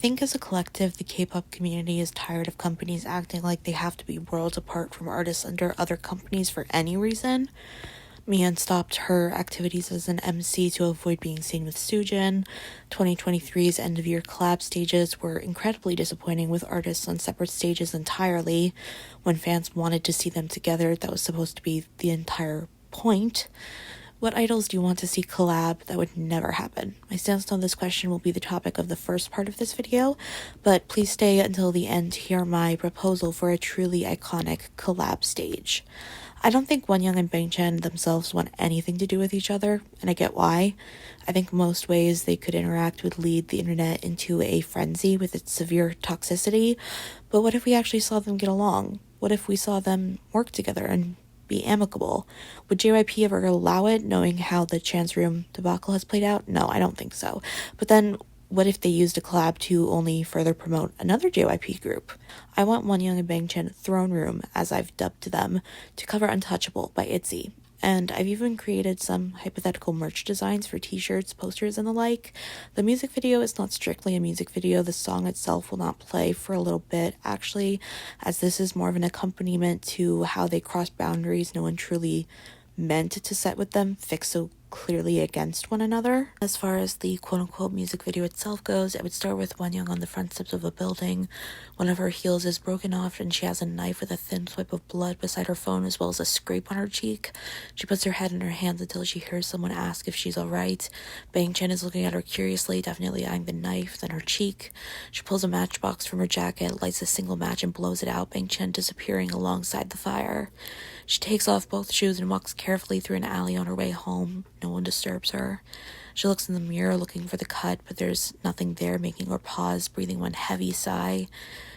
think as a collective, the K-pop community is tired of companies acting like they have to be worlds apart from artists under other companies for any reason. Mnet stopped her activities as an MC to avoid being seen with Soojin. 2023's end-of-year collab stages were incredibly disappointing, with artists on separate stages entirely. When fans wanted to see them together, that was supposed to be the entire point. What idols do you want to see collab? That would never happen. My stance on this question will be the topic of the first part of this video, but please stay until the end to hear my proposal for a truly iconic collab stage. I don't think Wonyoung and Bangchan themselves want anything to do with each other, and I get why. I think most ways they could interact would lead the internet into a frenzy with its severe toxicity, but what if we actually saw them get along? What if we saw them work together and be amicable? Would JYP ever allow it, knowing how the Chance Room debacle has played out? No, I don't think so. But then, what if they used a collab to only further promote another JYP group? I want Wonyoung and Bangchan Throne Room, as I've dubbed them, to cover Untouchable by Itzy. And I've even created some hypothetical merch designs for t-shirts, posters, and the like. The music video is not strictly a music video. The song itself will not play for a little bit, actually, as this is more of an accompaniment to how they cross boundaries no one truly meant to set with them, fixed so clearly against one another. As far as the quote-unquote music video itself goes, it would start with Wonyoung on the front steps of a building. One of her heels is broken off and she has a knife with a thin swipe of blood beside her phone, as well as a scrape on her cheek. She puts her head in her hands until she hears someone ask if she's alright. Bangchan is looking at her curiously, definitely eyeing the knife, then her cheek. She pulls a matchbox from her jacket, lights a single match and blows it out, Bangchan disappearing alongside the fire. She takes off both shoes and walks carefully through an alley on her way home. No one disturbs her. She looks in the mirror looking for the cut, but there's nothing there, making her pause, breathing one heavy sigh.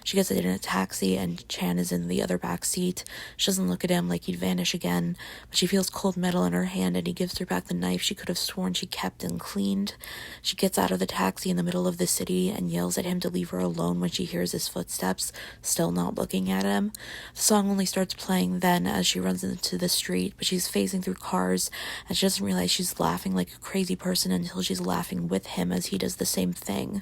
She gets in a taxi and Chan is in the other back seat. She doesn't look at him like he'd vanish again, but she feels cold metal in her hand and he gives her back the knife she could have sworn she kept and cleaned. She gets out of the taxi in the middle of the city and yells at him to leave her alone when she hears his footsteps, still not looking at him. The song only starts playing then as she runs into the street, but she's phasing through cars and she doesn't realize she's laughing like a crazy person until she's laughing with him as he does the same thing.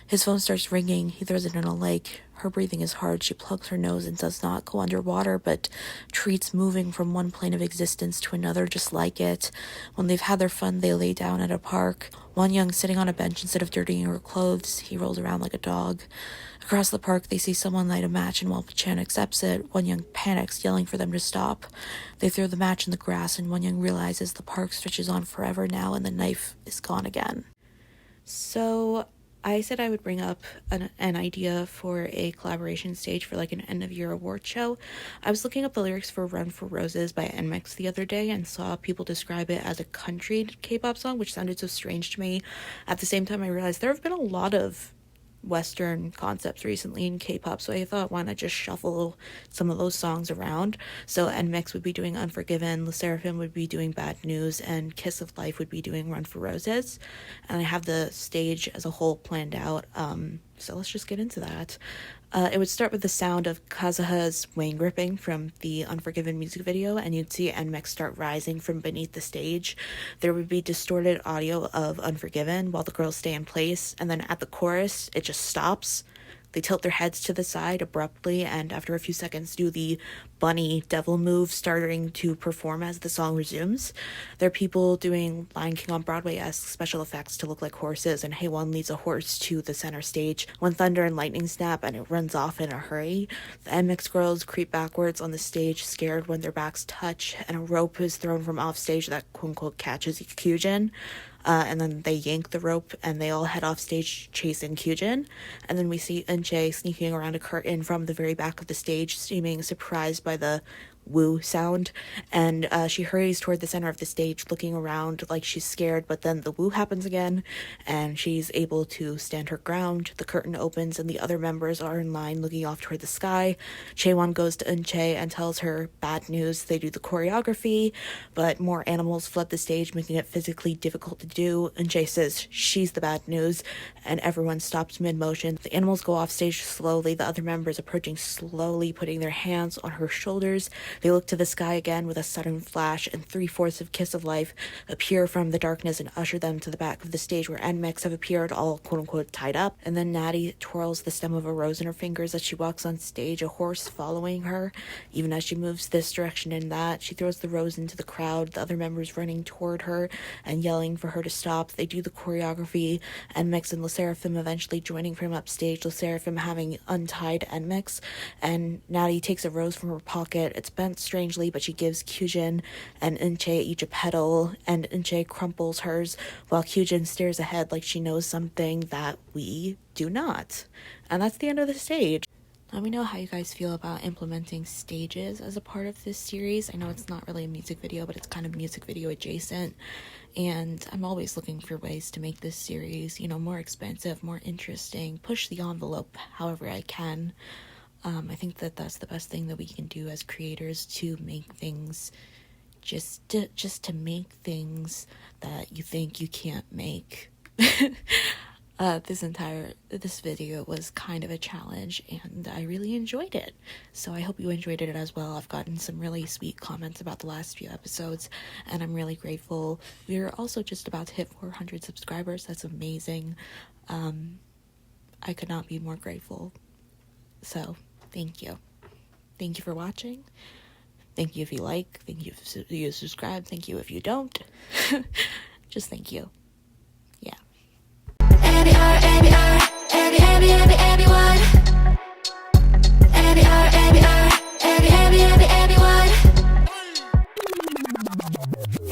His phone starts ringing. He throws it in a lake. Her breathing is hard. She plugs her nose and does not go underwater, but treats moving from one plane of existence to another just like it. When they've had their fun, they lay down at a park. Wonyoung sitting on a bench instead of dirtying her clothes. He rolls around like a dog. Across the park, they see someone light a match, and while Chan accepts it, Wonyoung panics, yelling for them to stop. They throw the match in the grass, and Wonyoung realizes the park stretches on forever now, and the knife is gone again. So I said I would bring up an idea for a collaboration stage for like an end-of-year award show. I was looking up the lyrics for Run for Roses by Nmixx the other day and saw people describe it as a country K-pop song, which sounded so strange to me. At the same time, I realized there have been a lot of Western concepts recently in K-pop, so I thought, why not just shuffle some of those songs around? So Nmixx would be doing Unforgiven, Sserafim would be doing Bad News, and Kiss of Life would be doing Run for Roses. And I have the stage as a whole planned out, so let's just get into that. It would start with the sound of Kazuha's wing gripping from the Unforgiven music video, and you'd see Nmixx start rising from beneath the stage. There would be distorted audio of Unforgiven while the girls stay in place, and then at the chorus, it just stops. They tilt their heads to the side abruptly, and after a few seconds do the bunny devil move, starting to perform as the song resumes. There are people doing Lion King on Broadway-esque special effects to look like horses, and Haewon leads a horse to the center stage when thunder and lightning snap and it runs off in a hurry. The Nmixx girls creep backwards on the stage, scared when their backs touch, and a rope is thrown from off stage that quote-unquote catches Kyujin. And then they yank the rope and they all head off stage chasing Kyujin. And then we see Eunchae sneaking around a curtain from the very back of the stage, seeming surprised by the woo sound, and she hurries toward the center of the stage looking around like she's scared, but then the woo happens again and she's able to stand her ground. The curtain opens and the other members are in line looking off toward the sky. Chaewon goes to Eunchae and tells her bad news. They do the choreography, but more animals flood the stage, making it physically difficult to do. Eunchae says she's the bad news and everyone stops mid-motion. The animals go off stage slowly, the other members approaching slowly, putting their hands on her shoulders They look to the sky again with a sudden flash, and 3/4 of Kiss of Life appear from the darkness and usher them to the back of the stage where Nmixx have appeared, all quote-unquote tied up. And then Natty twirls the stem of a rose in her fingers as she walks on stage, a horse following her. Even as she moves this direction and that, she throws the rose into the crowd, the other members running toward her and yelling for her to stop. They do the choreography, Nmixx and Sserafim eventually joining from upstage, Sserafim having untied Nmixx, and Natty takes a rose from her pocket. It's bent strangely, but she gives Kyujin and Inche each a petal, and Inche crumples hers, while Kyujin stares ahead like she knows something that we do not. And that's the end of the stage. Let me know how you guys feel about implementing stages as a part of this series. I know it's not really a music video, but it's kind of music video adjacent, and I'm always looking for ways to make this series, you know, more expansive, more interesting, push the envelope however I can. I think that that's the best thing that we can do as creators, to make things just to make things that you think you can't make. This video was kind of a challenge, and I really enjoyed it. So I hope you enjoyed it as well. I've gotten some really sweet comments about the last few episodes, and I'm really grateful. We're also just about to hit 400 subscribers. That's amazing. I could not be more grateful. So thank you. Thank you for watching. Thank you if you like. Thank you if you subscribe. Thank you if you don't. Just thank you. Yeah. Every, every, every, every, every, everyone.